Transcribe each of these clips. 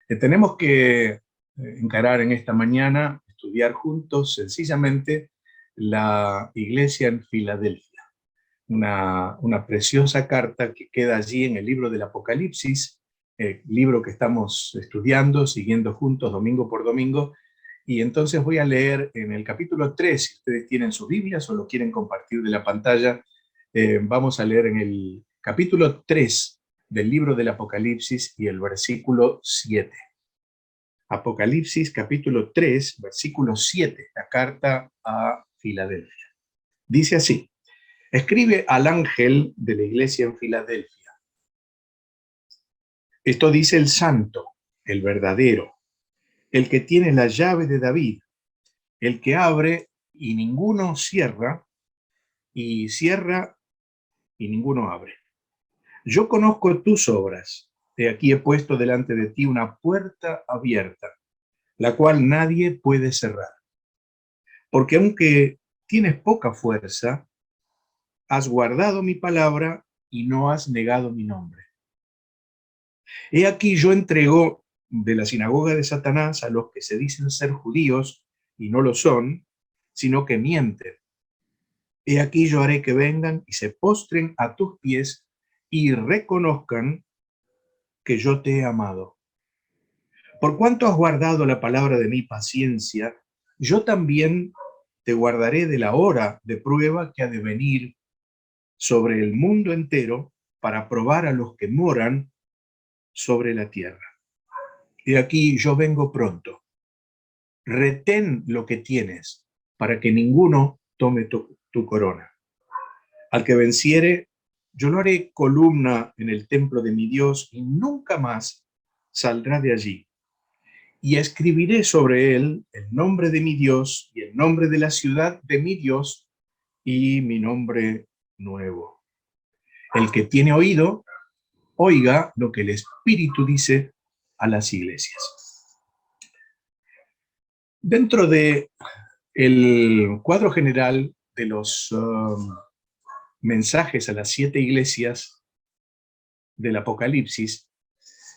Tenemos que encarar en esta mañana, estudiar juntos sencillamente la iglesia en Filadelfia. Una preciosa carta que queda allí en el libro del Apocalipsis, libro que estamos estudiando, siguiendo juntos domingo por domingo. Y entonces voy a leer en el capítulo 3, si ustedes tienen sus Biblias o lo quieren compartir de la pantalla, vamos a leer en el capítulo 3 del libro del Apocalipsis y el versículo 7. Apocalipsis capítulo 3, versículo 7, la carta a Filadelfia. Dice así: escribe al ángel de la iglesia en Filadelfia. Esto dice el santo, el verdadero, el que tiene la llave de David, el que abre y ninguno cierra, y cierra y ninguno abre. Yo conozco tus obras. De aquí he puesto delante de ti una puerta abierta, la cual nadie puede cerrar. Porque aunque tienes poca fuerza, has guardado mi palabra y no has negado mi nombre. He aquí yo entrego de la sinagoga de Satanás a los que se dicen ser judíos y no lo son, sino que mienten. He aquí yo haré que vengan y se postren a tus pies y reconozcan que yo te he amado. Por cuanto has guardado la palabra de mi paciencia, yo también te guardaré de la hora de prueba que ha de venir sobre el mundo entero para probar a los que moran sobre la tierra. Y aquí yo vengo pronto. Retén lo que tienes para que ninguno tome tu corona. Al que venciere, yo lo haré columna en el templo de mi Dios y nunca más saldrá de allí. Y escribiré sobre él el nombre de mi Dios y el nombre de la ciudad de mi Dios y mi nombre nuevo. El que tiene oído, oiga lo que el Espíritu dice a las iglesias. Dentro de el cuadro general de los mensajes a las 7 iglesias del Apocalipsis,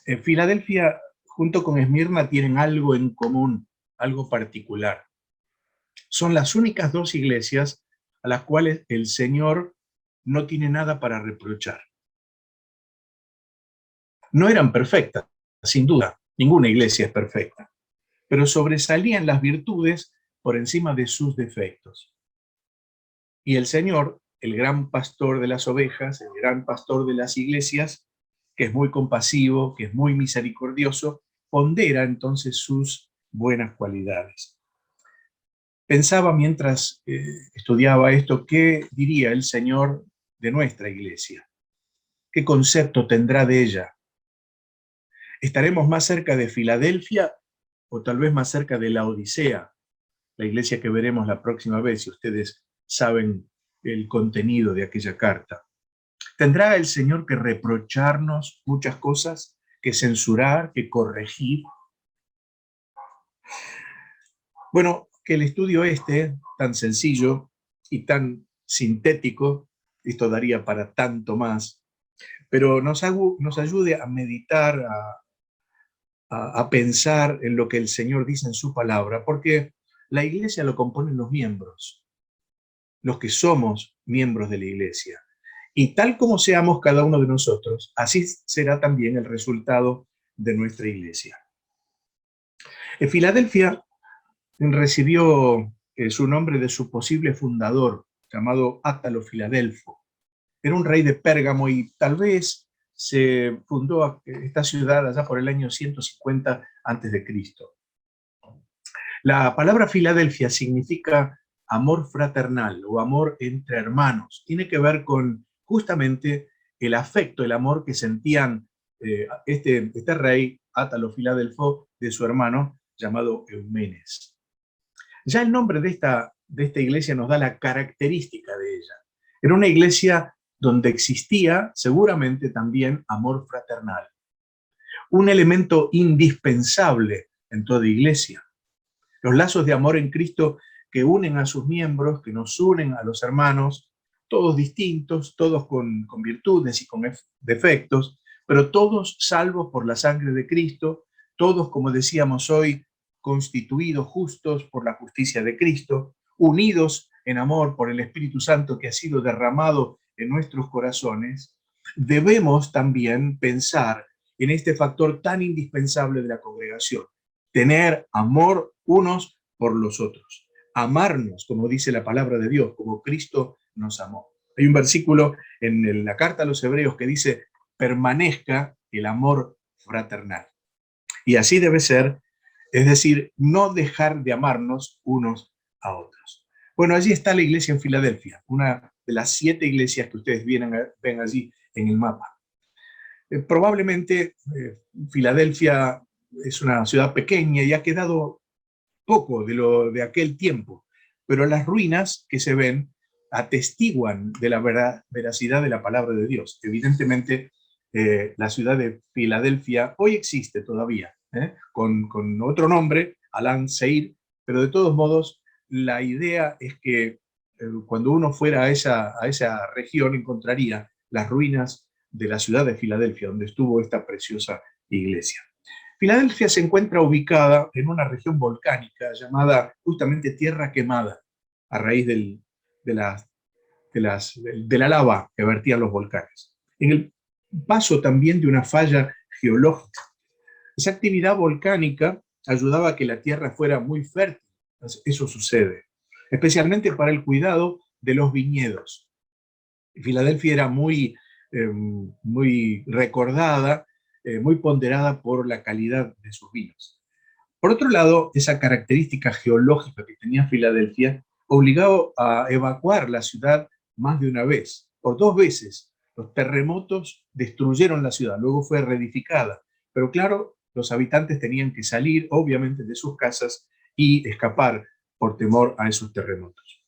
en Filadelfia, junto con Esmirna, tienen algo en común, algo particular. Son las únicas 2 iglesias a las cuales el Señor no tiene nada para reprochar. No eran perfectas, sin duda, ninguna iglesia es perfecta, pero sobresalían las virtudes por encima de sus defectos. Y el Señor, el gran pastor de las ovejas, el gran pastor de las iglesias, que es muy compasivo, que es muy misericordioso, pondera entonces sus buenas cualidades. Pensaba mientras estudiaba esto, ¿qué diría el Señor de nuestra iglesia? ¿Qué concepto tendrá de ella? ¿Estaremos más cerca de Filadelfia o tal vez más cerca de la Odisea, la iglesia que veremos la próxima vez, si ustedes saben el contenido de aquella carta? ¿Tendrá el Señor que reprocharnos muchas cosas, que censurar, que corregir? Bueno, que el estudio tan sencillo y tan sintético, esto daría para tanto más, pero nos ayude a meditar, a pensar en lo que el Señor dice en su palabra, porque la iglesia lo componen los miembros, los que somos miembros de la iglesia. Y tal como seamos cada uno de nosotros, así será también el resultado de nuestra iglesia. En Filadelfia recibió su nombre de su posible fundador, llamado Átalo Filadelfo. Era un rey de Pérgamo y tal vez se fundó esta ciudad allá por el año 150 a.C. La palabra Filadelfia significa amor fraternal o amor entre hermanos. Tiene que ver con justamente el afecto, el amor que sentían este rey, Átalo Filadelfo, de su hermano llamado Eumenes. Ya el nombre de esta iglesia nos da la característica de ella. Era una iglesia donde existía seguramente también amor fraternal, un elemento indispensable en toda iglesia. Los lazos de amor en Cristo que unen a sus miembros, que nos unen a los hermanos, todos distintos, todos con virtudes y con defectos, pero todos salvos por la sangre de Cristo, todos, como decíamos hoy, constituidos justos por la justicia de Cristo, unidos en amor por el Espíritu Santo que ha sido derramado en nuestros corazones, debemos también pensar en este factor tan indispensable de la congregación: tener amor unos por los otros, amarnos, como dice la palabra de Dios, como Cristo nos amó. Hay un versículo en la carta a los Hebreos que dice: permanezca el amor fraternal. Y así debe ser, es decir, no dejar de amarnos unos a otros. Bueno, allí está la iglesia en Filadelfia, una de las 7 iglesias que ustedes ven allí en el mapa. Probablemente Filadelfia es una ciudad pequeña y ha quedado poco de aquel tiempo, pero las ruinas que se ven atestiguan de la veracidad de la palabra de Dios. Evidentemente, la ciudad de Filadelfia hoy existe todavía, con otro nombre, Alan Seir, pero de todos modos, la idea es que cuando uno fuera a esa región encontraría las ruinas de la ciudad de Filadelfia, donde estuvo esta preciosa iglesia. Filadelfia se encuentra ubicada en una región volcánica llamada justamente Tierra Quemada, a raíz de la lava que vertían los volcanes. En el paso también de una falla geológica. Esa actividad volcánica ayudaba a que la tierra fuera muy fértil. Eso sucede, especialmente para el cuidado de los viñedos. Filadelfia era muy recordada, muy ponderada por la calidad de sus vinos. Por otro lado, esa característica geológica que tenía Filadelfia obligó a evacuar la ciudad más de una vez. Por 2 veces los terremotos destruyeron la ciudad, luego fue reedificada. Pero claro, los habitantes tenían que salir, obviamente, de sus casas y escapar por temor a esos terremotos.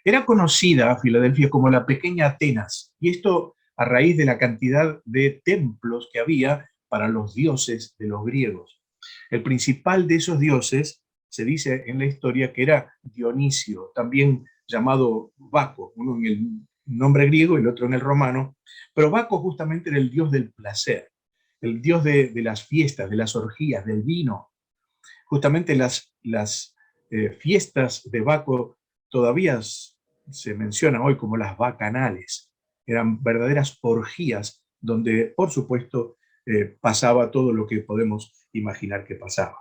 Era conocida Filadelfia como la pequeña Atenas, y esto a raíz de la cantidad de templos que había para los dioses de los griegos. El principal de esos dioses se dice en la historia que era Dionisio, también llamado Baco, uno en el nombre griego y el otro en el romano, pero Baco justamente era el dios del placer, el dios de las fiestas, de las orgías, del vino. Justamente las fiestas de Baco todavía se mencionan hoy como las bacanales. Eran verdaderas orgías donde, por supuesto, pasaba todo lo que podemos imaginar que pasaba.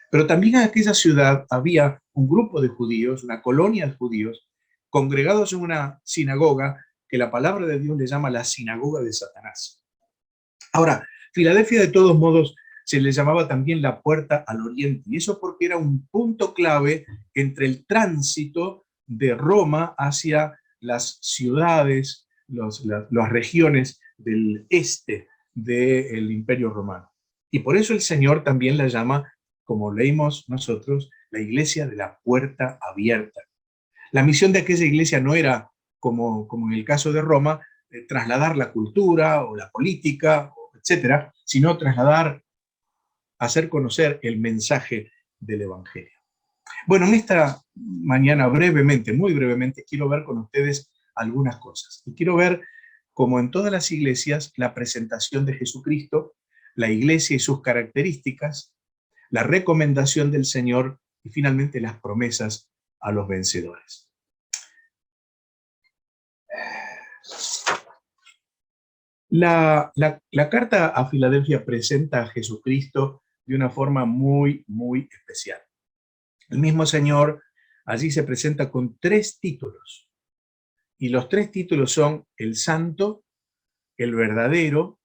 Pero también en aquella ciudad había un grupo de judíos, una colonia de judíos, congregados en una sinagoga que la palabra de Dios le llama la sinagoga de Satanás. Ahora, Filadelfia de todos modos se le llamaba también la puerta al oriente, y eso porque era un punto clave entre el tránsito de Roma hacia las ciudades, las regiones del este del Imperio Romano. Y por eso el Señor también la llama, como leímos nosotros, la iglesia de la puerta abierta. La misión de aquella iglesia no era, como en el caso de Roma, trasladar la cultura o la política, etcétera, sino trasladar, hacer conocer el mensaje del Evangelio. Bueno, en esta mañana brevemente, muy brevemente, quiero ver con ustedes algunas cosas. Y quiero ver, como en todas las iglesias, la presentación de Jesucristo, la iglesia y sus características, la recomendación del Señor y finalmente las promesas a los vencedores. La carta a Filadelfia presenta a Jesucristo de una forma muy, muy especial. El mismo Señor allí se presenta con 3 títulos. Y los 3 títulos son el Santo, el Verdadero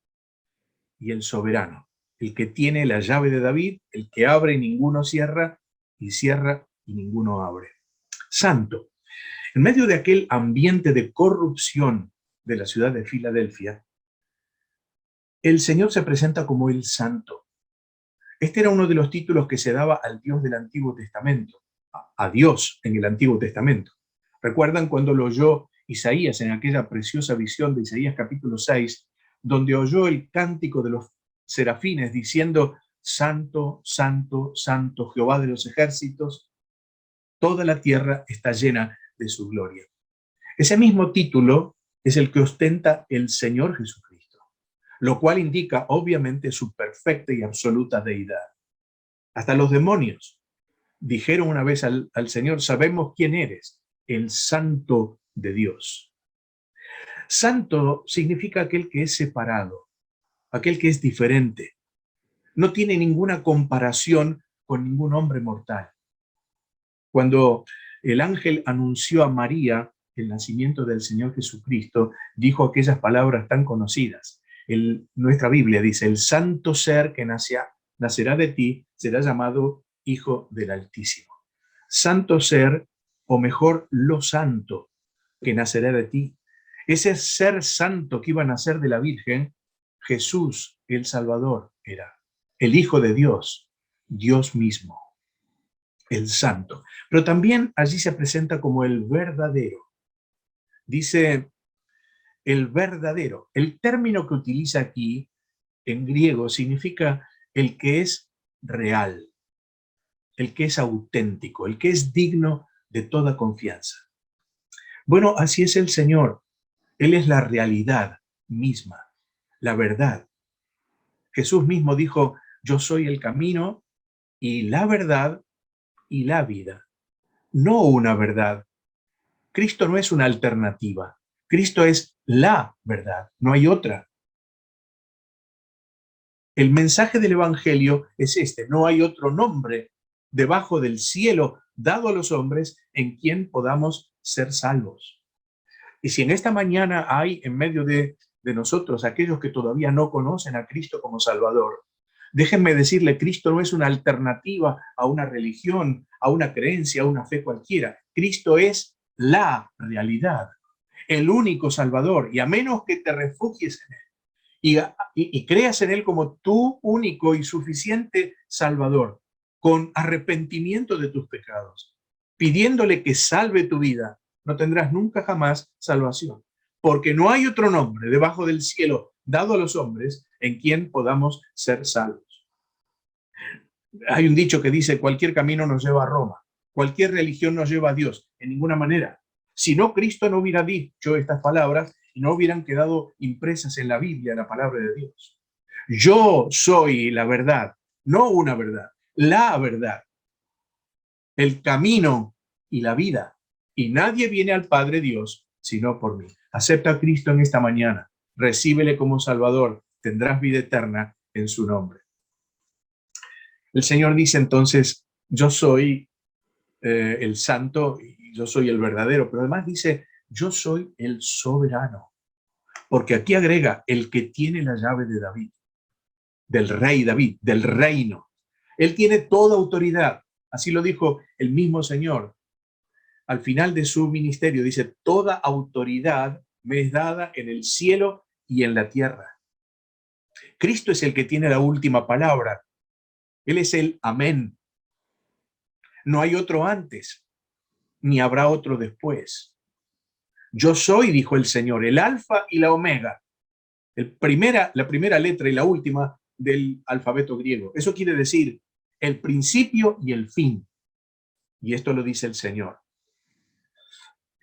y el Soberano. El que tiene la llave de David, el que abre y ninguno cierra, y cierra y ninguno abre. Santo. En medio de aquel ambiente de corrupción de la ciudad de Filadelfia, el Señor se presenta como el Santo. Este era uno de los títulos que se daba al Dios del Antiguo Testamento, a Dios en el Antiguo Testamento. ¿Recuerdan cuando lo oyó Isaías en aquella preciosa visión de Isaías capítulo 6, donde oyó el cántico de los serafines diciendo: Santo, Santo, Santo, Jehová de los ejércitos, toda la tierra está llena de su gloria? Ese mismo título es el que ostenta el Señor Jesucristo, lo cual indica obviamente su perfecta y absoluta deidad. Hasta los demonios dijeron una vez al Señor: sabemos quién eres, el Santo de Dios. Santo significa aquel que es separado, aquel que es diferente. No tiene ninguna comparación con ningún hombre mortal. Cuando el ángel anunció a María el nacimiento del Señor Jesucristo, dijo aquellas palabras tan conocidas. Nuestra Biblia dice: el santo ser que nacerá de ti será llamado Hijo del Altísimo. Santo ser, o mejor, lo santo que nacerá de ti. Ese ser santo que iba a nacer de la Virgen, Jesús el Salvador era, el Hijo de Dios, Dios mismo, el santo. Pero también allí se presenta como el verdadero. Dice el verdadero. El término que utiliza aquí en griego significa el que es real, el que es auténtico, el que es digno de toda confianza. Bueno, así es el Señor. Él es la realidad misma, la verdad. Jesús mismo dijo: yo soy el camino y la verdad y la vida. No una verdad. Cristo no es una alternativa. Cristo es la verdad, no hay otra. El mensaje del Evangelio es este: no hay otro nombre debajo del cielo dado a los hombres en quien podamos ser salvos. Y si en esta mañana hay en medio de nosotros aquellos que todavía no conocen a Cristo como Salvador, déjenme decirle: Cristo no es una alternativa a una religión, a una creencia, a una fe cualquiera. Cristo es la realidad, el único Salvador, y a menos que te refugies en Él y creas en Él como tu único y suficiente Salvador, con arrepentimiento de tus pecados, pidiéndole que salve tu vida, no tendrás nunca jamás salvación, porque no hay otro nombre debajo del cielo dado a los hombres en quien podamos ser salvos. Hay un dicho que dice: cualquier camino nos lleva a Roma, cualquier religión nos lleva a Dios. En ninguna manera. Si no, Cristo no hubiera dicho estas palabras y no hubieran quedado impresas en la Biblia, la palabra de Dios. Yo soy la verdad, no una verdad, la verdad, el camino y la vida. Y nadie viene al Padre Dios sino por mí. Acepta a Cristo en esta mañana, recíbele como Salvador, tendrás vida eterna en su nombre. El Señor dice entonces: yo soy el santo y yo soy el verdadero, pero además dice: yo soy el soberano. Porque aquí agrega: el que tiene la llave de David, del rey David, del reino. Él tiene toda autoridad. Así lo dijo el mismo Señor. Al final de su ministerio dice: toda autoridad me es dada en el cielo y en la tierra. Cristo es el que tiene la última palabra. Él es el amén. No hay otro antes, ni habrá otro después. Yo soy, dijo el Señor, el alfa y la omega, la primera letra y la última del alfabeto griego. Eso quiere decir el principio y el fin. Y esto lo dice el Señor.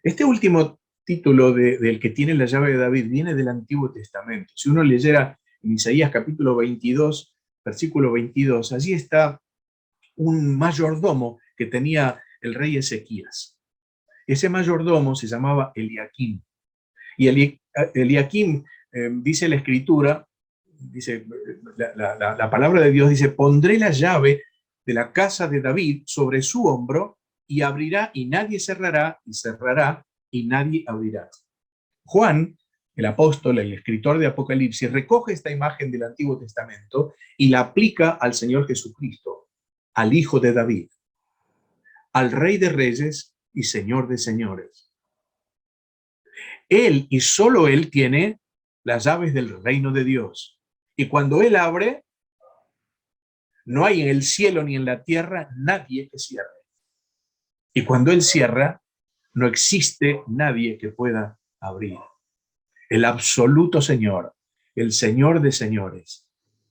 Este último título del que tiene la llave de David viene del Antiguo Testamento. Si uno leyera en Isaías capítulo 22, versículo 22, allí está un mayordomo que tenía el rey Ezequías. Ese mayordomo se llamaba Eliaquim. Y Eliaquim, dice la Escritura, dice la palabra de Dios, dice: pondré la llave de la casa de David sobre su hombro, y abrirá y nadie cerrará, y cerrará y nadie abrirá. Juan, el apóstol, el escritor de Apocalipsis, recoge esta imagen del Antiguo Testamento y la aplica al Señor Jesucristo, al Hijo de David, al Rey de Reyes y Señor de Señores. Él y solo Él tiene las llaves del reino de Dios. Y cuando Él abre, no hay en el cielo ni en la tierra nadie que cierre. Y cuando Él cierra, no existe nadie que pueda abrir. El absoluto Señor, el Señor de señores,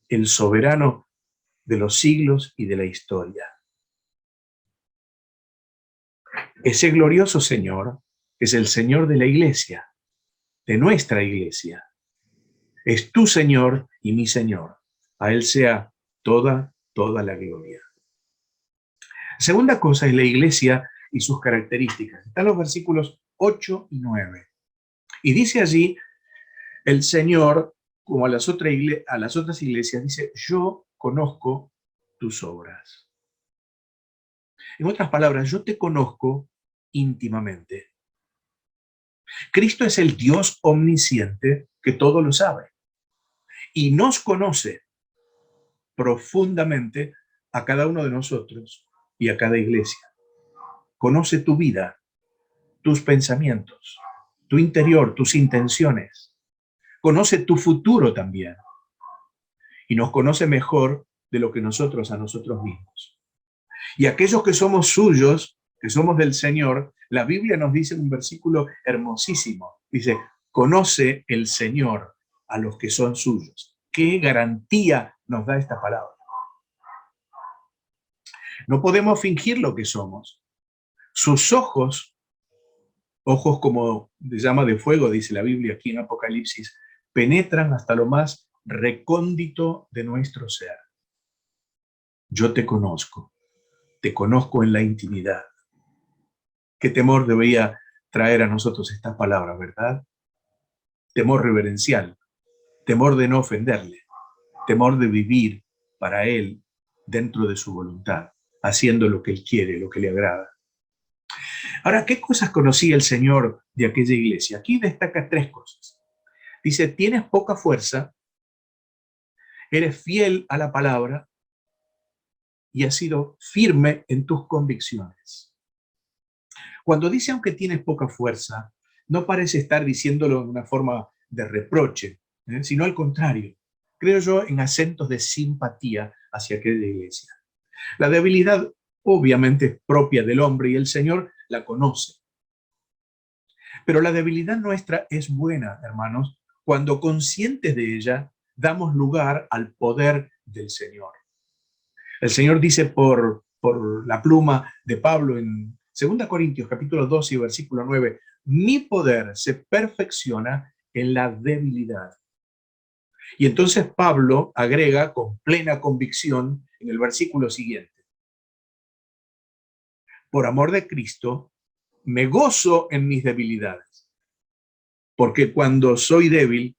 el soberano de los siglos y de la historia. Ese glorioso Señor es el Señor de la iglesia, de nuestra iglesia. Es tu Señor y mi Señor. A Él sea toda la gloria. Segunda cosa es la iglesia y sus características. Están los versículos 8 y 9. Y dice allí el Señor, como a las otras iglesias, dice, yo conozco tus obras. En otras palabras, yo te conozco íntimamente. Cristo es el Dios omnisciente que todo lo sabe y nos conoce profundamente a cada uno de nosotros y a cada iglesia. Conoce tu vida, tus pensamientos, tu interior, tus intenciones. Conoce tu futuro también. Y nos conoce mejor de lo que nosotros a nosotros mismos. Y aquellos que somos suyos, que somos del Señor, la Biblia nos dice en un versículo hermosísimo. Dice, conoce el Señor a los que son suyos. ¿Qué garantía nos da esta palabra? No podemos fingir lo que somos. Sus ojos, ojos como de llama de fuego, dice la Biblia aquí en Apocalipsis, penetran hasta lo más recóndito de nuestro ser. Yo te conozco en la intimidad. Qué temor debería traer a nosotros estas palabras, ¿verdad? Temor reverencial, temor de no ofenderle, temor de vivir para Él dentro de su voluntad, haciendo lo que Él quiere, lo que le agrada. Ahora, ¿qué cosas conocía el Señor de aquella iglesia? Aquí destaca 3 cosas. Dice, tienes poca fuerza, eres fiel a la palabra y has sido firme en tus convicciones. Cuando dice aunque tienes poca fuerza, no parece estar diciéndolo en una forma de reproche, sino al contrario, creo yo, en acentos de simpatía hacia aquella iglesia. La debilidad obviamente es propia del hombre y el Señor la conoce. Pero la debilidad nuestra es buena, hermanos, cuando conscientes de ella damos lugar al poder del Señor. El Señor dice por la pluma de Pablo en 2 Corintios capítulo 12 y versículo 9, mi poder se perfecciona en la debilidad. Y entonces Pablo agrega con plena convicción en el versículo siguiente, por amor de Cristo, me gozo en mis debilidades, porque cuando soy débil,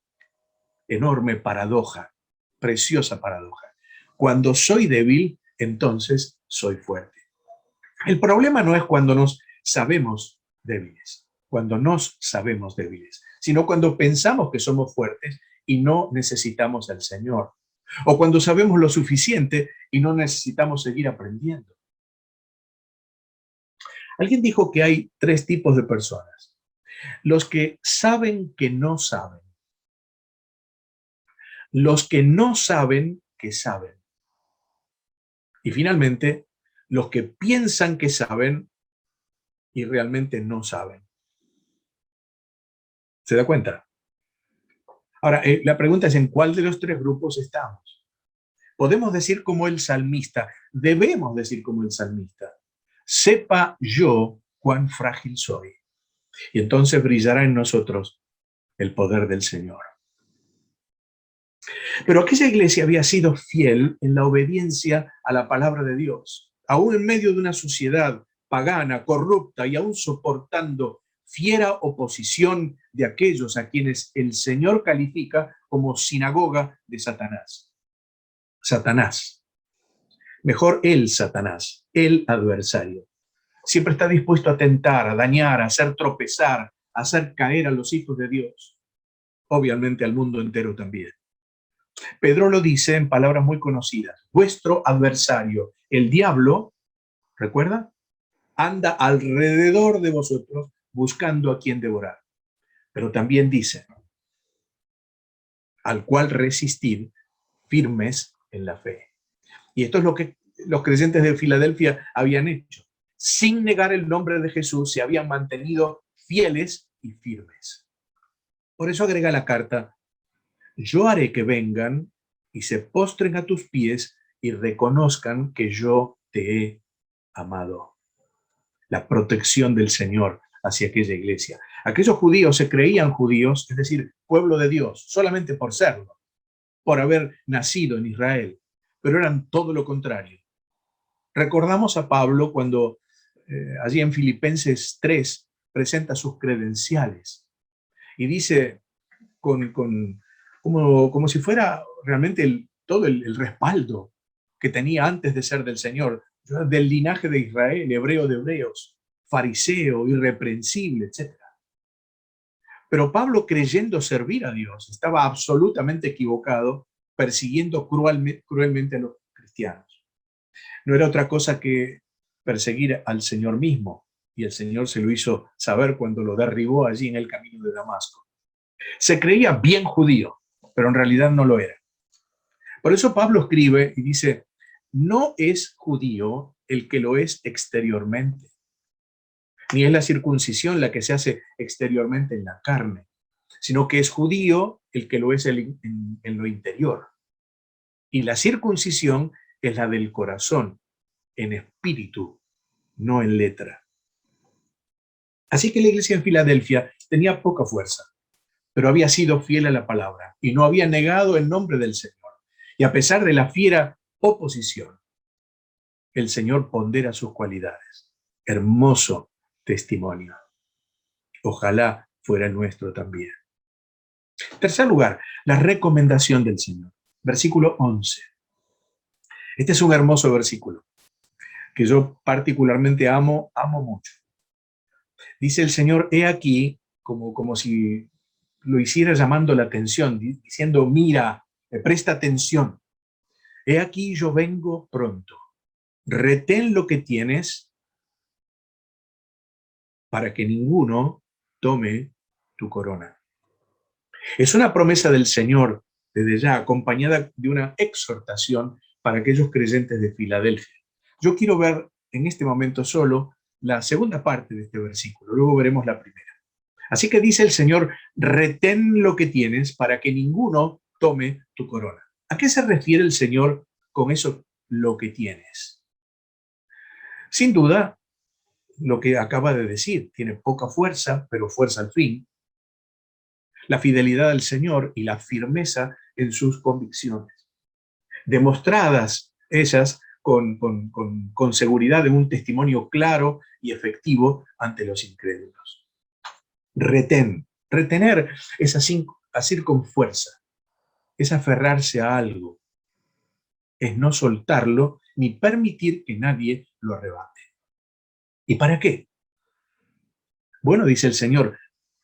enorme paradoja, preciosa paradoja, cuando soy débil, entonces soy fuerte. El problema no es cuando nos sabemos débiles, sino cuando pensamos que somos fuertes y no necesitamos al Señor, o cuando sabemos lo suficiente y no necesitamos seguir aprendiendo. Alguien dijo que hay 3 tipos de personas. Los que saben que no saben. Los que no saben que saben. Y finalmente, los que piensan que saben y realmente no saben. ¿Se da cuenta? Ahora, la pregunta es, ¿en cuál de los 3 grupos estamos? Podemos decir como el salmista, debemos decir como el salmista, sepa yo cuán frágil soy. Y entonces brillará en nosotros el poder del Señor. Pero aquella iglesia había sido fiel en la obediencia a la palabra de Dios, aún en medio de una sociedad pagana, corrupta y aún soportando fiera oposición de aquellos a quienes el Señor califica como sinagoga de Satanás. Satanás. Mejor el Satanás, el adversario. Siempre está dispuesto a tentar, a dañar, a hacer tropezar, a hacer caer a los hijos de Dios. Obviamente al mundo entero también. Pedro lo dice en palabras muy conocidas. Vuestro adversario, el diablo, ¿recuerda? Anda alrededor de vosotros buscando a quien devorar. Pero también dice, al cual resistid firmes en la fe. Y esto es lo que los creyentes de Filadelfia habían hecho. Sin negar el nombre de Jesús, se habían mantenido fieles y firmes. Por eso agrega la carta, yo haré que vengan y se postren a tus pies y reconozcan que yo te he amado. La protección del Señor hacia aquella iglesia. Aquellos judíos se creían judíos, es decir, pueblo de Dios, solamente por serlo, por haber nacido en Israel, pero eran todo lo contrario. Recordamos a Pablo cuando allí en Filipenses 3 presenta sus credenciales y dice como si fuera realmente todo el respaldo que tenía antes de ser del Señor, del linaje de Israel, hebreo de hebreos, fariseo, irreprensible, etc. Pero Pablo, creyendo servir a Dios, estaba absolutamente equivocado, persiguiendo cruelmente a los cristianos. No era otra cosa que perseguir al Señor mismo, y el Señor se lo hizo saber cuando lo derribó allí en el camino de Damasco. Se creía bien judío, pero en realidad no lo era. Por eso Pablo escribe y dice, no es judío el que lo es exteriormente, ni es la circuncisión la que se hace exteriormente en la carne, sino que es judío el que lo es en lo interior. Y la circuncisión es la del corazón, en espíritu, no en letra. Así que la iglesia en Filadelfia tenía poca fuerza, pero había sido fiel a la palabra y no había negado el nombre del Señor. Y a pesar de la fiera oposición, el Señor pondera sus cualidades. Hermoso testimonio. Ojalá fuera nuestro también. Tercer lugar, la recomendación del Señor. Versículo 11. Este es un hermoso versículo que yo particularmente amo mucho. Dice el Señor, he aquí, como si lo hiciera llamando la atención, diciendo, mira, presta atención. He aquí yo vengo pronto. Retén lo que tienes para que ninguno tome tu corona. Es una promesa del Señor desde ya, acompañada de una exhortación para aquellos creyentes de Filadelfia. Yo quiero ver en este momento solo la segunda parte de este versículo, luego veremos la primera. Así que dice el Señor, retén lo que tienes para que ninguno tome tu corona. ¿A qué se refiere el Señor con eso, lo que tienes? Sin duda, lo que acaba de decir, tiene poca fuerza, pero fuerza al fin. La fidelidad al Señor y la firmeza en sus convicciones, demostradas ellas con seguridad en un testimonio claro y efectivo ante los incrédulos. Retener es asir con fuerza, es aferrarse a algo, es no soltarlo ni permitir que nadie lo arrebate. ¿Y para qué? Bueno, dice el Señor,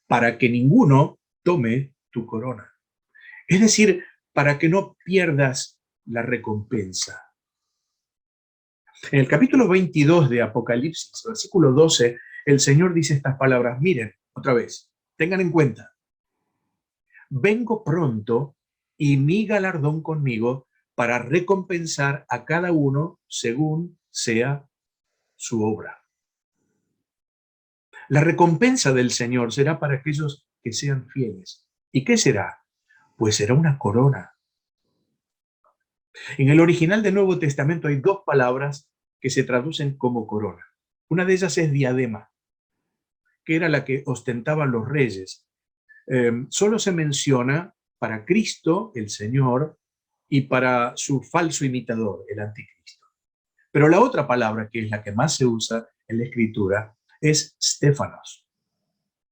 para que ninguno tome tu corona. Es decir, para que no pierdas la recompensa. En el capítulo 22 de Apocalipsis, versículo 12, el Señor dice estas palabras. Miren, otra vez, tengan en cuenta. Vengo pronto y mi galardón conmigo para recompensar a cada uno según sea su obra. La recompensa del Señor será para aquellos que sean fieles. ¿Y qué será? Pues será una corona. En el original del Nuevo Testamento hay dos palabras que se traducen como corona. Una de ellas es diadema, que era la que ostentaban los reyes. Solo se menciona para Cristo, el Señor, y para su falso imitador, el anticristo. Pero la otra palabra, que es la que más se usa en la Escritura, es Stéfanos.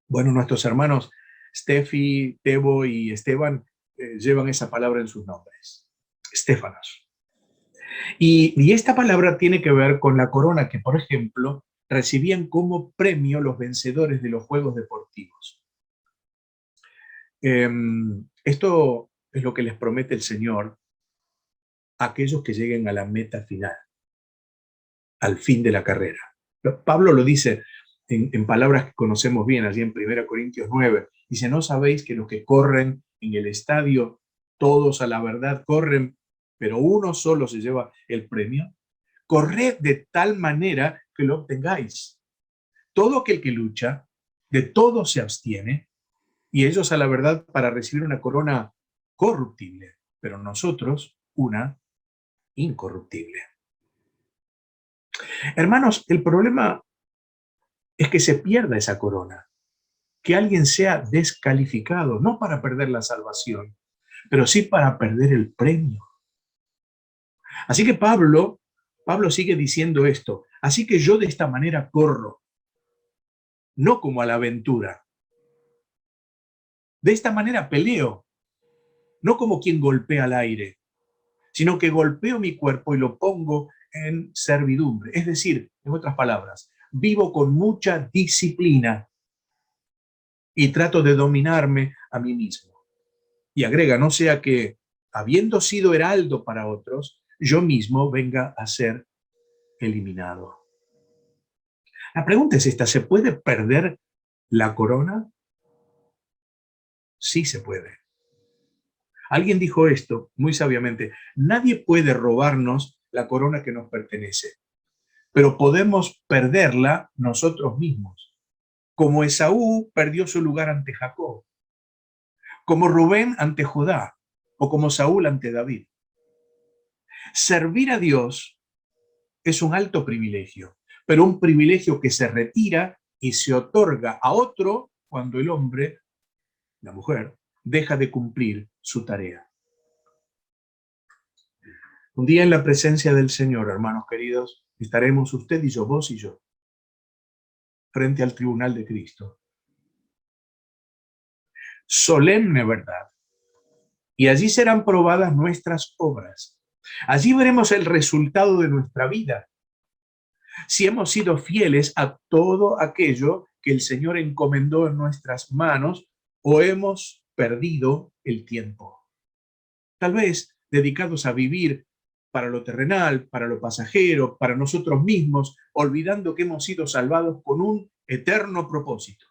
Bueno, nuestros hermanos Steffi, Tebo y Esteban llevan esa palabra en sus nombres. Stéfanos. Y esta palabra tiene que ver con la corona que, por ejemplo, recibían como premio los vencedores de los Juegos Deportivos. Esto es lo que les promete el Señor a aquellos que lleguen a la meta final, al fin de la carrera. Pablo lo dice en palabras que conocemos bien, allí en 1 Corintios 9. Dice, ¿no sabéis que los que corren en el estadio, todos a la verdad corren, pero uno solo se lleva el premio? Corred de tal manera que lo obtengáis. Todo aquel que lucha, de todo se abstiene, y ellos a la verdad para recibir una corona corruptible, pero nosotros una incorruptible. Hermanos, el problema es que se pierda esa corona, que alguien sea descalificado, no para perder la salvación, pero sí para perder el premio. Así que Pablo Pablo sigue diciendo esto. Así que yo de esta manera corro, no como a la aventura. De esta manera peleo, no como quien golpea al aire, sino que golpeo mi cuerpo y lo pongo en servidumbre. Es decir, en otras palabras, vivo con mucha disciplina y trato de dominarme a mí mismo. Y agrega, no sea que, habiendo sido heraldo para otros, yo mismo venga a ser eliminado. La pregunta es esta, ¿se puede perder la corona? Sí se puede. Alguien dijo esto muy sabiamente, nadie puede robarnos la corona que nos pertenece, pero podemos perderla nosotros mismos, como Esaú perdió su lugar ante Jacob, como Rubén ante Judá, o como Saúl ante David. Servir a Dios es un alto privilegio, pero un privilegio que se retira y se otorga a otro cuando el hombre, la mujer, deja de cumplir su tarea. Un día en la presencia del Señor, hermanos queridos, estaremos usted y yo, vos y yo, frente al tribunal de Cristo. Solemne verdad. Y allí serán probadas nuestras obras. Allí veremos el resultado de nuestra vida. Si hemos sido fieles a todo aquello que el Señor encomendó en nuestras manos o hemos perdido el tiempo. Tal vez dedicados a vivir para lo terrenal, para lo pasajero, para nosotros mismos, olvidando que hemos sido salvados con un eterno propósito.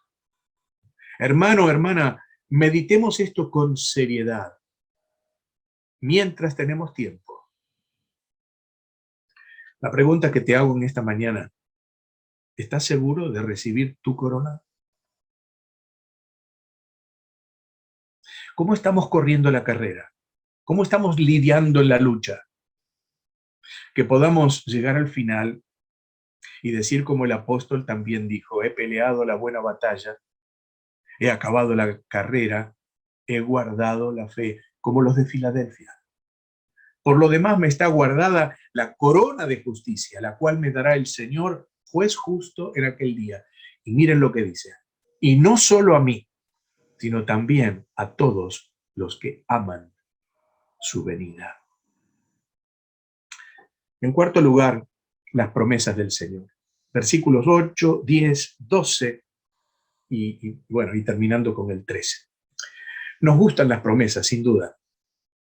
Hermano, hermana, meditemos esto con seriedad, mientras tenemos tiempo. La pregunta que te hago en esta mañana, ¿estás seguro de recibir tu corona? ¿Cómo estamos corriendo la carrera? ¿Cómo estamos lidiando en la lucha? Que podamos llegar al final y decir como el apóstol también dijo, he peleado la buena batalla, he acabado la carrera, he guardado la fe, como los de Filadelfia. Por lo demás me está guardada la corona de justicia, la cual me dará el Señor, juez justo en aquel día. Y miren lo que dice. Y no solo a mí, sino también a todos los que aman su venida. En cuarto lugar, las promesas del Señor. Versículos 8, 10, 12 y terminando con el 13. Nos gustan las promesas, sin duda.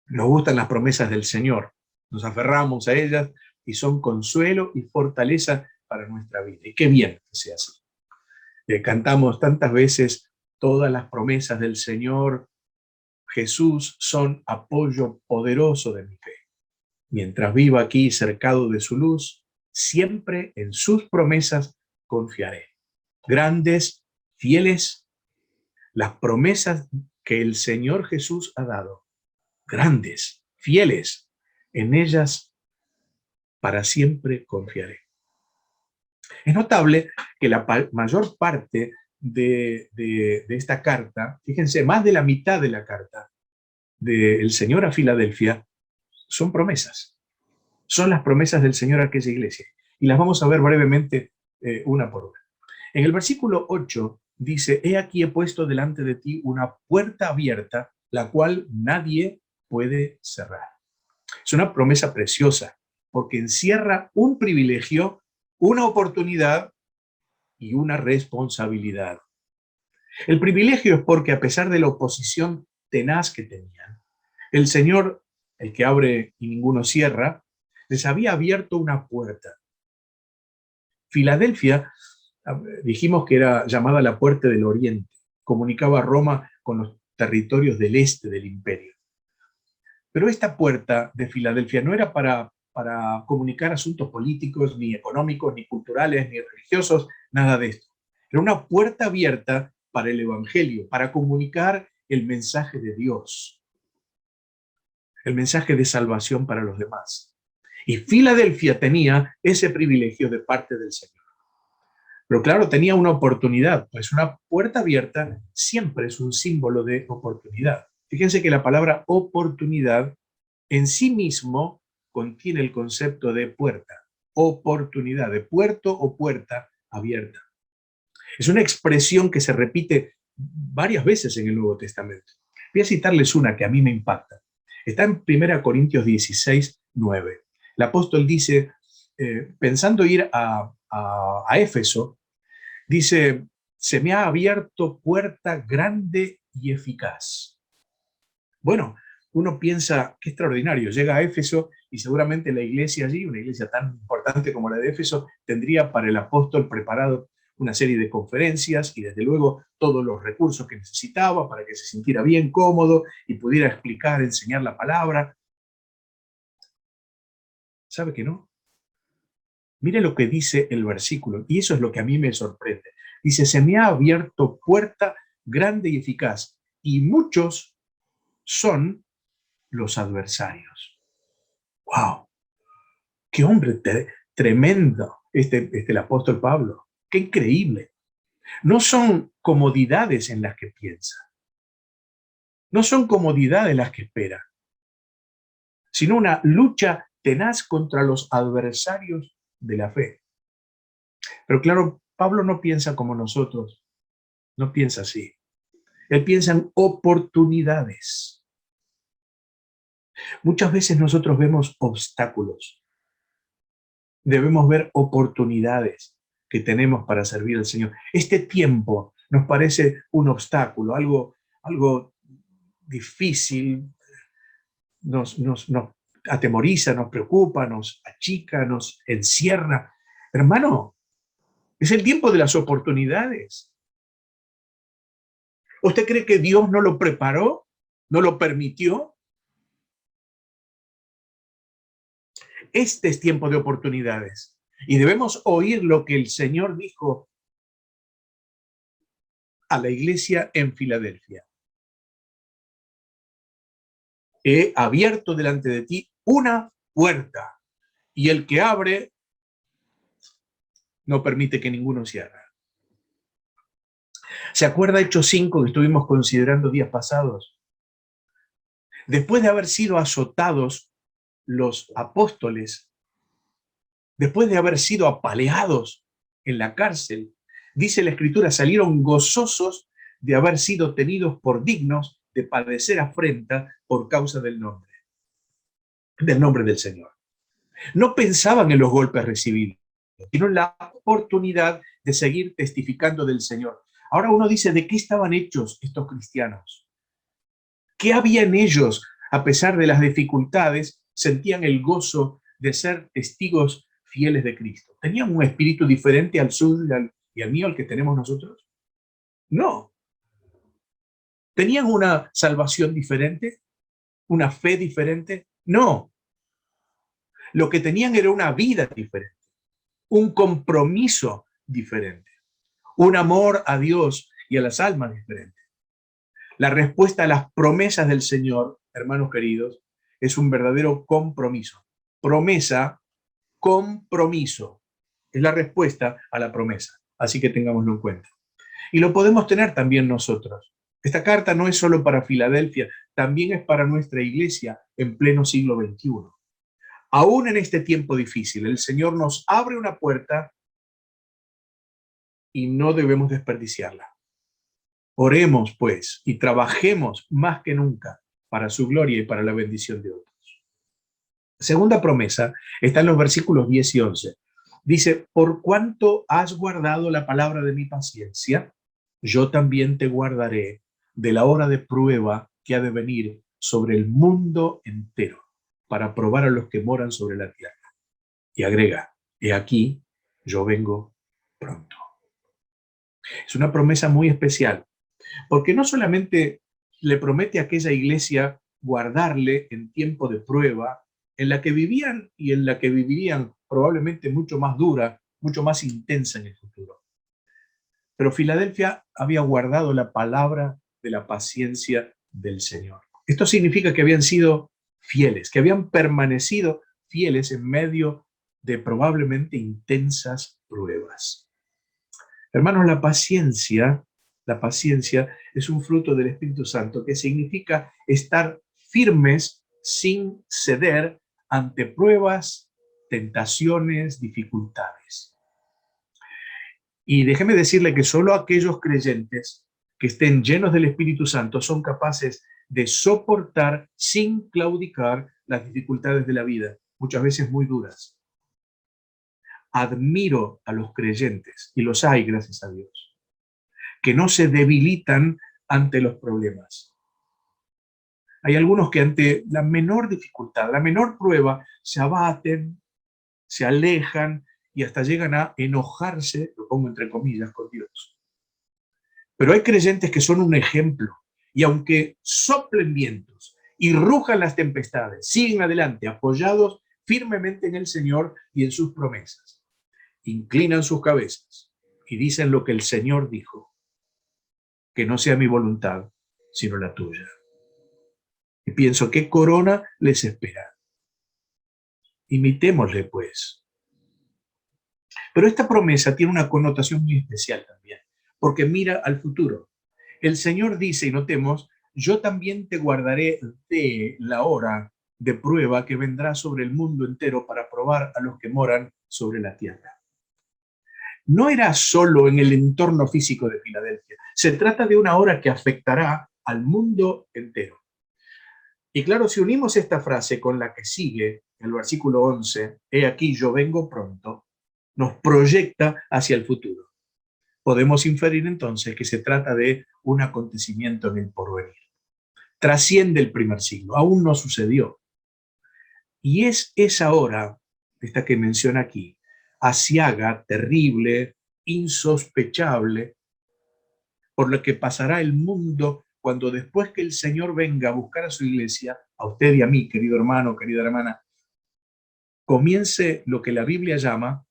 Nos gustan las promesas del Señor. Nos aferramos a ellas y son consuelo y fortaleza para nuestra vida. Y qué bien que sea así. Cantamos tantas veces todas las promesas del Señor. Jesús son apoyo poderoso de mi fe. Mientras viva aquí cercado de su luz, siempre en sus promesas confiaré. Grandes, fieles, las promesas que el Señor Jesús ha dado. Grandes, fieles, en ellas para siempre confiaré. Es notable que la mayor parte de esta carta, fíjense, más de la mitad de la carta del Señor a Filadelfia son promesas. Son las promesas del Señor a aquella iglesia. Y las vamos a ver brevemente una por una. En el versículo 8 dice, he aquí he puesto delante de ti una puerta abierta, la cual nadie puede cerrar. Es una promesa preciosa, porque encierra un privilegio, una oportunidad y una responsabilidad. El privilegio es porque a pesar de la oposición tenaz que tenían, el Señor, el que abre y ninguno cierra, les había abierto una puerta. Filadelfia, dijimos que era llamada la puerta del Oriente, comunicaba a Roma con los territorios del este del imperio. Pero esta puerta de Filadelfia no era para comunicar asuntos políticos, ni económicos, ni culturales, ni religiosos, nada de esto. Era una puerta abierta para el Evangelio, para comunicar el mensaje de Dios, el mensaje de salvación para los demás. Y Filadelfia tenía ese privilegio de parte del Señor. Pero claro, tenía una oportunidad, pues una puerta abierta siempre es un símbolo de oportunidad. Fíjense que la palabra oportunidad en sí mismo contiene el concepto de puerta. oportunidad, de puerto o puerta abierta. Es una expresión que se repite varias veces en el Nuevo Testamento. Voy a citarles una que a mí me impacta. Está en 1 Corintios 16, 9. El apóstol dice, pensando ir a Éfeso, dice, se me ha abierto puerta grande y eficaz. Bueno, uno piensa, qué extraordinario, llega a Éfeso y seguramente la iglesia allí, una iglesia tan importante como la de Éfeso, tendría para el apóstol preparado una serie de conferencias y desde luego todos los recursos que necesitaba para que se sintiera bien, cómodo y pudiera explicar, enseñar la palabra. ¿Sabe que no? Mire lo que dice el versículo, y eso es lo que a mí me sorprende. Dice, se me ha abierto puerta grande y eficaz, y muchos son los adversarios. ¡Wow! ¡Qué hombre tremendo el apóstol Pablo! ¡Qué increíble! No son comodidades en las que piensa, no son comodidades las que espera, sino una lucha tenaz contra los adversarios de la fe. Pero claro, Pablo no piensa como nosotros, no piensa así. Él piensa en oportunidades. Muchas veces nosotros vemos obstáculos. Debemos ver oportunidades que tenemos para servir al Señor. Este tiempo nos parece un obstáculo, algo difícil, nos atemoriza, nos preocupa, nos achica, nos encierra. Hermano, es el tiempo de las oportunidades. ¿Usted cree que Dios no lo preparó? ¿No lo permitió? Este es tiempo de oportunidades. Y debemos oír lo que el Señor dijo a la iglesia en Filadelfia. He abierto delante de ti una puerta, y el que abre no permite que ninguno cierre. ¿Se acuerda Hechos 5 que estuvimos considerando días pasados? Después de haber sido azotados los apóstoles, después de haber sido apaleados en la cárcel, dice la Escritura, salieron gozosos de haber sido tenidos por dignos de padecer afrenta por causa del nombre del Señor. No pensaban en los golpes recibidos, sino en la oportunidad de seguir testificando del Señor. Ahora uno dice, ¿de qué estaban hechos estos cristianos? ¿Qué había en ellos? A pesar de las dificultades, sentían el gozo de ser testigos fieles de Cristo. ¿Tenían un espíritu diferente al suyo y al mío, al que tenemos nosotros? No. ¿Tenían una salvación diferente? ¿Una fe diferente? No. Lo que tenían era una vida diferente, un compromiso diferente, un amor a Dios y a las almas diferente. La respuesta a las promesas del Señor, hermanos queridos, es un verdadero compromiso. Promesa, compromiso. Es la respuesta a la promesa. Así que tengámoslo en cuenta. Y lo podemos tener también nosotros. Esta carta no es solo para Filadelfia, también es para nuestra iglesia en pleno siglo XXI. Aún en este tiempo difícil, el Señor nos abre una puerta y no debemos desperdiciarla. Oremos, pues, y trabajemos más que nunca para su gloria y para la bendición de otros. Segunda promesa está en los versículos 10 y 11. Dice, por cuanto has guardado la palabra de mi paciencia, yo también te guardaré de la hora de prueba que ha de venir sobre el mundo entero, para probar a los que moran sobre la tierra. Y agrega, he aquí, yo vengo pronto. Es una promesa muy especial, porque no solamente le promete a aquella iglesia guardarle en tiempo de prueba, en la que vivían y en la que vivirían probablemente mucho más dura, mucho más intensa en el futuro. Pero Filadelfia había guardado la palabra de la paciencia del Señor. Esto significa que habían sido fieles, que habían permanecido fieles en medio de probablemente intensas pruebas. Hermanos, la paciencia es un fruto del Espíritu Santo que significa estar firmes sin ceder ante pruebas tentaciones, dificultades. Y déjeme decirle que solo aquellos creyentes que estén llenos del Espíritu Santo son capaces de soportar sin claudicar las dificultades de la vida, muchas veces muy duras. Admiro a los creyentes, y los hay, gracias a Dios, que no se debilitan ante los problemas. Hay algunos que ante la menor dificultad, la menor prueba, se abaten, se alejan y hasta llegan a enojarse, lo pongo entre comillas, con Dios. Pero hay creyentes que son un ejemplo, y aunque soplen vientos y rujan las tempestades, siguen adelante, apoyados firmemente en el Señor y en sus promesas. Inclinan sus cabezas y dicen lo que el Señor dijo, que no sea mi voluntad, sino la tuya. Y pienso, ¿qué corona les espera? Imitémosle, pues. Pero esta promesa tiene una connotación muy especial también, porque mira al futuro. El Señor dice, y notemos, yo también te guardaré de la hora de prueba que vendrá sobre el mundo entero para probar a los que moran sobre la tierra. No era solo en el entorno físico de Filadelfia, se trata de una hora que afectará al mundo entero. Y claro, si unimos esta frase con la que sigue, el versículo 11, he aquí yo vengo pronto, nos proyecta hacia el futuro. Podemos inferir entonces que se trata de un acontecimiento en el porvenir. Trasciende el primer siglo, aún no sucedió. Y es esa hora, esta que menciona aquí, aciaga, terrible, insospechable, por la que pasará el mundo cuando después que el Señor venga a buscar a su iglesia, a usted y a mí, querido hermano, querida hermana, comience lo que la Biblia llama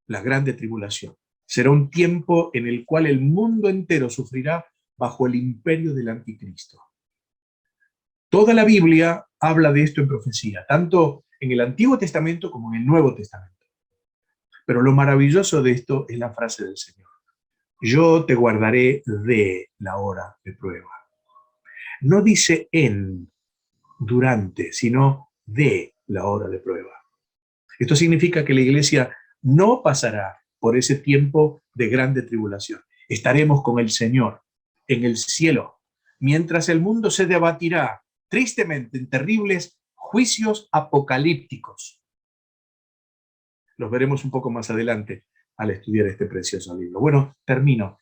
la grande tribulación. Será un tiempo en el cual el mundo entero sufrirá bajo el imperio del anticristo. Toda la Biblia habla de esto en profecía, tanto en el Antiguo Testamento como en el Nuevo Testamento. Pero lo maravilloso de esto es la frase del Señor. Yo te guardaré de la hora de prueba. No dice en, durante, sino de la hora de prueba. Esto significa que la iglesia no pasará por ese tiempo de grande tribulación. Estaremos con el Señor en el cielo, mientras el mundo se debatirá tristemente en terribles juicios apocalípticos. Los veremos un poco más adelante al estudiar este precioso libro. Bueno, termino.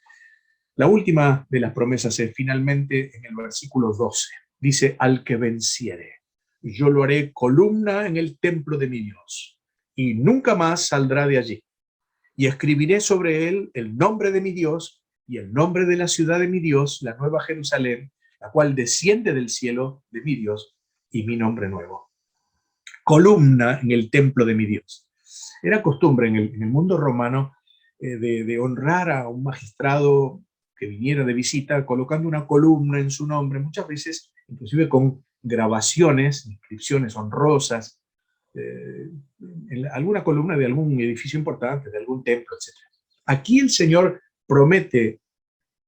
La última de las promesas es finalmente en el versículo 12. Dice, al que venciere, yo lo haré columna en el templo de mi Dios, y nunca más saldrá de allí. Y escribiré sobre él el nombre de mi Dios y el nombre de la ciudad de mi Dios, la nueva Jerusalén, la cual desciende del cielo de mi Dios, y mi nombre nuevo. Columna en el templo de mi Dios. Era costumbre en el mundo romano de honrar a un magistrado que viniera de visita colocando una columna en su nombre, muchas veces inclusive con grabaciones, inscripciones honrosas, en alguna columna de algún edificio importante, de algún templo, etc. Aquí el Señor promete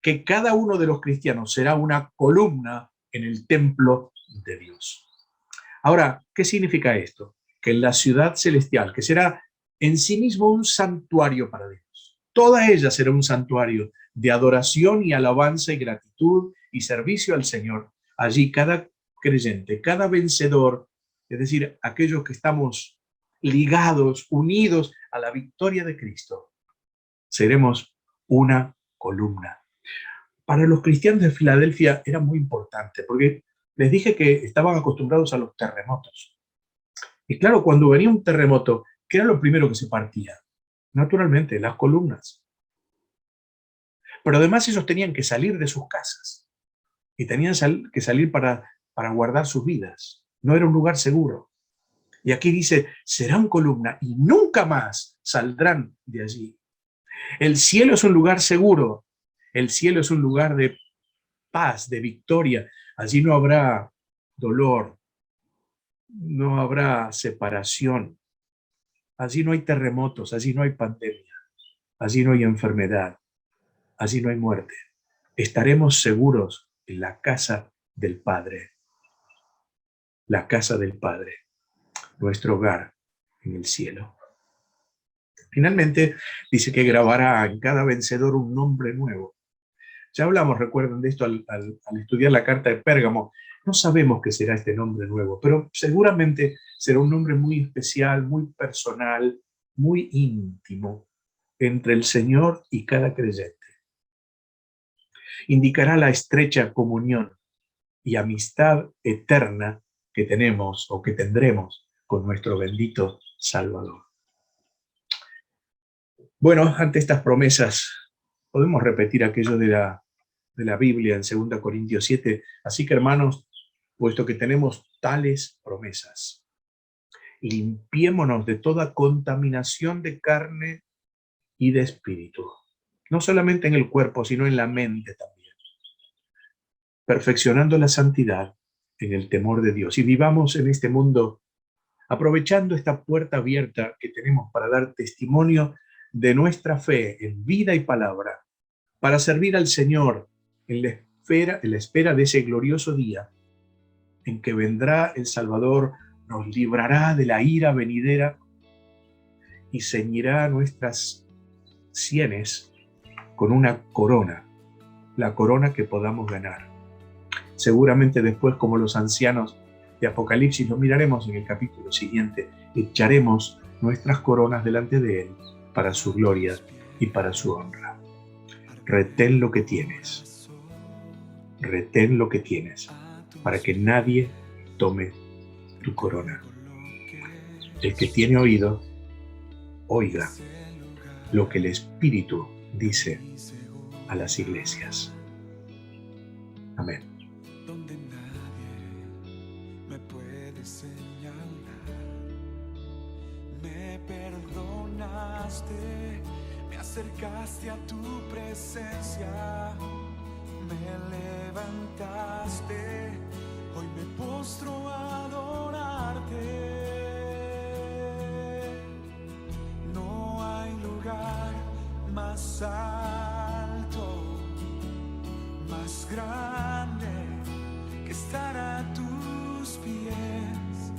que cada uno de los cristianos será una columna en el templo de Dios. Ahora, ¿qué significa esto? Que en la ciudad celestial, que será en sí mismo un santuario para Dios, toda ella será un santuario de adoración y alabanza y gratitud y servicio al Señor. Allí cada creyente, cada vencedor, es decir, aquellos que estamos ligados, unidos a la victoria de Cristo, seremos una columna. Para los cristianos de Filadelfia era muy importante, porque les dije que estaban acostumbrados a los terremotos. Y claro, cuando venía un terremoto, ¿qué era lo primero que se partía? Naturalmente, las columnas. Pero además ellos tenían que salir de sus casas y tenían que salir para guardar sus vidas. No era un lugar seguro. Y aquí dice, serán columna y nunca más saldrán de allí. El cielo es un lugar seguro. El cielo es un lugar de paz, de victoria. Allí no habrá dolor, no habrá separación. Allí no hay terremotos, allí no hay pandemia, allí no hay enfermedad, allí no hay muerte. Estaremos seguros en la casa del Padre. La casa del Padre, nuestro hogar. en el cielo. Finalmente, dice que grabará en cada vencedor un nombre nuevo. Ya hablamos, recuerden de esto al estudiar la carta de Pérgamo. No sabemos qué será este nombre nuevo, pero seguramente será un nombre muy especial, muy personal, muy íntimo entre el Señor y cada creyente. Indicará la estrecha comunión y amistad eterna que tenemos o que tendremos con nuestro bendito Salvador. Bueno, ante estas promesas podemos repetir aquello de la Biblia en 2 Corintios 7. Así que, hermanos, puesto que tenemos tales promesas, limpiémonos de toda contaminación de carne y de espíritu, no solamente en el cuerpo, sino en la mente también, perfeccionando la santidad en el temor de Dios. Y vivamos en este mundo aprovechando esta puerta abierta que tenemos para dar testimonio de nuestra fe en vida y palabra, para servir al Señor en la espera de ese glorioso día en que vendrá el Salvador, nos librará de la ira venidera y ceñirá nuestras sienes con una corona, la corona que podamos ganar. Seguramente después, como los ancianos de Apocalipsis, lo miraremos en el capítulo siguiente, echaremos nuestras coronas delante de Él para su gloria y para su honra. Retén lo que tienes. Retén lo que tienes, para que nadie tome tu corona. El que tiene oído, oiga lo que el Espíritu dice a las iglesias. Amén. Donde nadie me puede señalar, me perdonaste, me acercaste a tu presencia, me levantaste, hoy me postro a adorarte. No hay lugar más alto, más grande que estar a tus pies,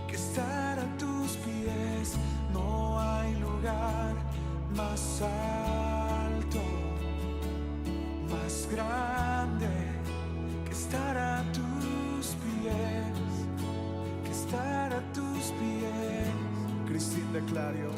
que estar a tus pies. No hay lugar más alto, más grande que estar a tus pies, que estar a tus pies. Cristina de Clario.